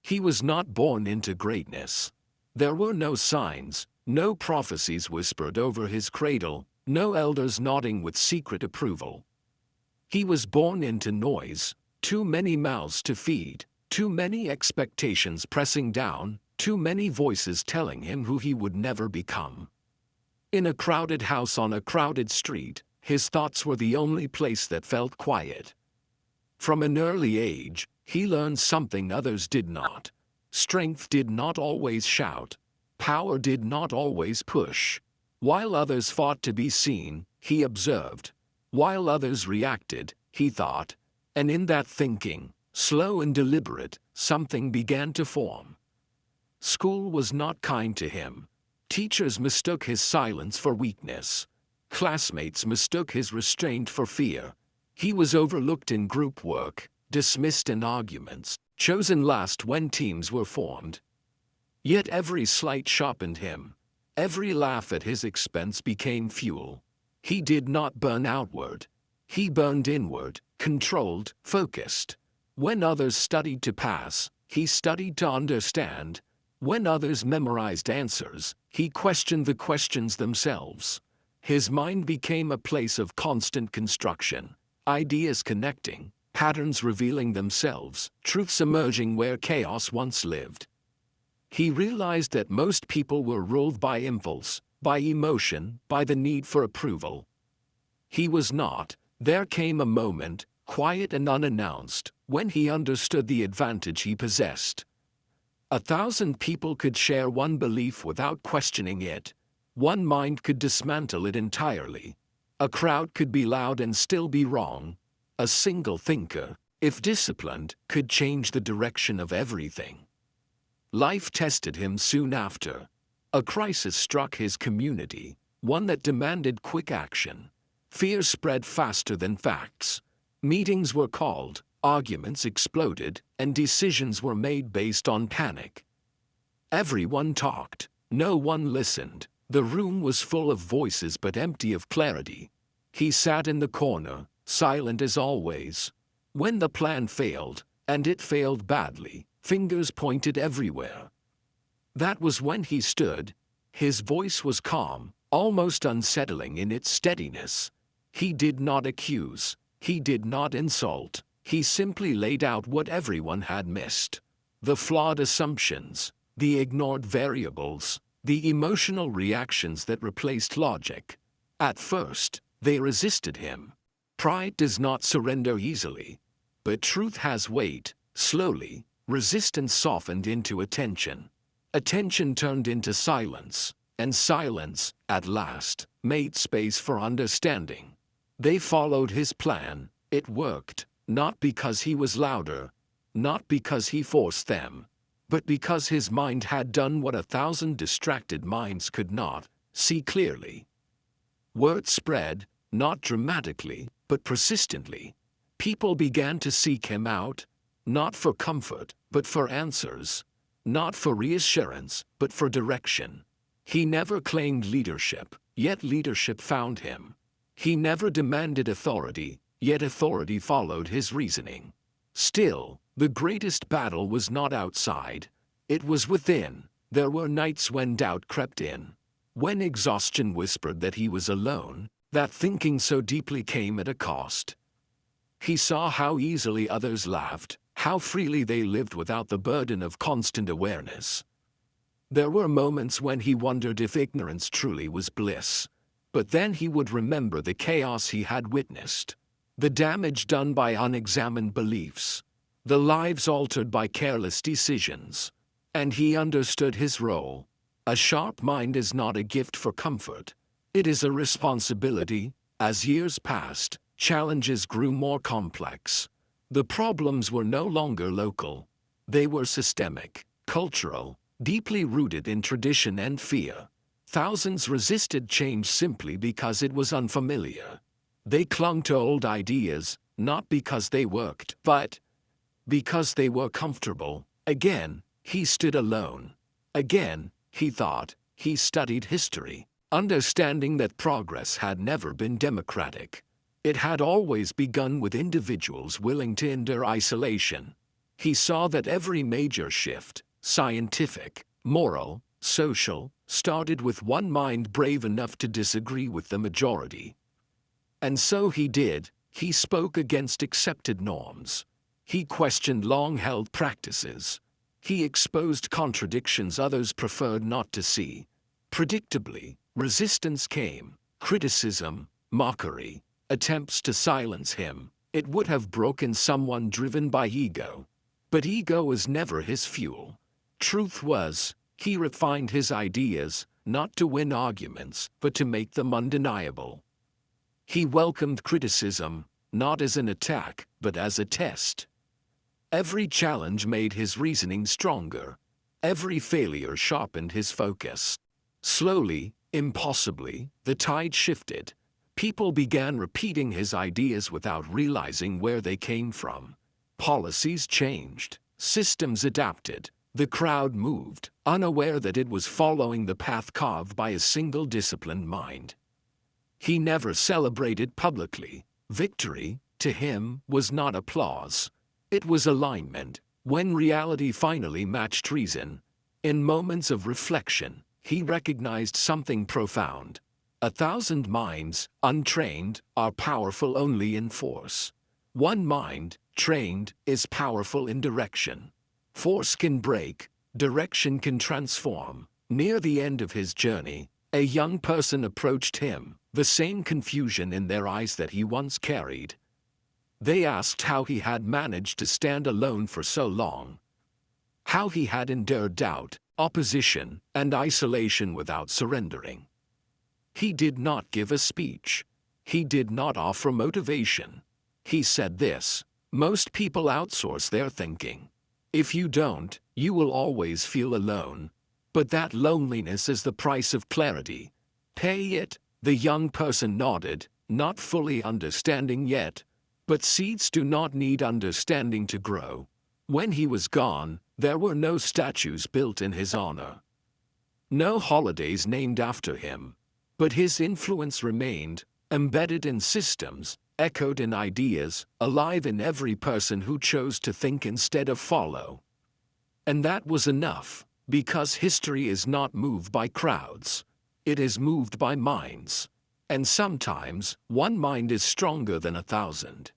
He was not born into greatness. There were no signs, no prophecies whispered over his cradle, no elders nodding with secret approval. He was born into noise, too many mouths to feed, too many expectations pressing down, too many voices telling him who he would never become. In a crowded house on a crowded street, his thoughts were the only place that felt quiet. From an early age, he learned something others did not. Strength did not always shout. Power did not always push. While others fought to be seen, he observed. While others reacted, he thought. And in that thinking, slow and deliberate, something began to form. School was not kind to him. Teachers mistook his silence for weakness. Classmates mistook his restraint for fear. He was overlooked in group work, dismissed in arguments, chosen last when teams were formed. Yet every slight sharpened him. Every laugh at his expense became fuel. He did not burn outward. He burned inward, controlled, focused. When others studied to pass, he studied to understand. When others memorized answers, he questioned the questions themselves. His mind became a place of constant construction, ideas connecting, patterns revealing themselves, truths emerging where chaos once lived. He realized that most people were ruled by impulse, by emotion, by the need for approval. He was not. There came a moment, quiet and unannounced, when he understood the advantage he possessed. 1,000 people could share one belief without questioning it. One mind could dismantle it entirely. A crowd could be loud and still be wrong. A single thinker, if disciplined, could change the direction of everything. Life tested him soon after. A crisis struck his community, one that demanded quick action. Fear spread faster than facts. Meetings were called, arguments exploded, and decisions were made based on panic. Everyone talked, no one listened. The room was full of voices but empty of clarity. He sat in the corner, silent as always. When the plan failed, and it failed badly, fingers pointed everywhere. That was when he stood. His voice was calm, almost unsettling in its steadiness. He did not accuse. He did not insult. He simply laid out what everyone had missed. The flawed assumptions, the ignored variables, the emotional reactions that replaced logic. At first, they resisted him. Pride does not surrender easily. But truth has weight. Slowly, resistance softened into attention. Attention turned into silence. And silence, at last, made space for understanding. They followed his plan. It worked, not because he was louder, not because he forced them, but because his mind had done what 1,000 distracted minds could not: see clearly. Word spread, not dramatically, but persistently. People began to seek him out, not for comfort, but for answers, not for reassurance, but for direction. He never claimed leadership, yet leadership found him. He never demanded authority, yet authority followed his reasoning. Still, the greatest battle was not outside. It was within. There were nights when doubt crept in, when exhaustion whispered that he was alone, that thinking so deeply came at a cost. He saw how easily others laughed, how freely they lived without the burden of constant awareness. There were moments when he wondered if ignorance truly was bliss. But then he would remember the chaos he had witnessed, the damage done by unexamined beliefs, the lives altered by careless decisions. And he understood his role. A sharp mind is not a gift for comfort. It is a responsibility. As years passed, challenges grew more complex. The problems were no longer local. They were systemic, cultural, deeply rooted in tradition and fear. Thousands resisted change simply because it was unfamiliar. They clung to old ideas, not because they worked, but because they were comfortable. Again, he stood alone. Again, he thought. He studied history, understanding that progress had never been democratic. It had always begun with individuals willing to endure isolation. He saw that every major shift, scientific, moral, social, started with one mind brave enough to disagree with the majority. And so he did. He spoke against accepted norms. He questioned long-held practices. He exposed contradictions others preferred not to see. Predictably, resistance came, criticism, mockery, attempts to silence him. It would have broken someone driven by ego. But ego was never his fuel. Truth was, he refined his ideas, not to win arguments, but to make them undeniable. He welcomed criticism, not as an attack, but as a test. Every challenge made his reasoning stronger. Every failure sharpened his focus. Slowly, impossibly, the tide shifted. People began repeating his ideas without realizing where they came from. Policies changed. Systems adapted. The crowd moved, unaware that it was following the path carved by a single disciplined mind. He never celebrated publicly. Victory, to him, was not applause. It was alignment. When reality finally matched reason, in moments of reflection, he recognized something profound. 1,000 minds, untrained, are powerful only in force. One mind, trained, is powerful in direction. Force can break, direction can transform. Near the end of his journey, a young person approached him, the same confusion in their eyes that he once carried. They asked how he had managed to stand alone for so long. How he had endured doubt, opposition, and isolation without surrendering. He did not give a speech. He did not offer motivation. He said this: most people outsource their thinking. If you don't, you will always feel alone. But that loneliness is the price of clarity. Pay it. The young person nodded, not fully understanding yet. But seeds do not need understanding to grow. When he was gone, there were no statues built in his honor. No holidays named after him. But his influence remained, embedded in systems, echoed in ideas, alive in every person who chose to think instead of follow. And that was enough, because history is not moved by crowds. It is moved by minds. And sometimes, one mind is stronger than 1,000.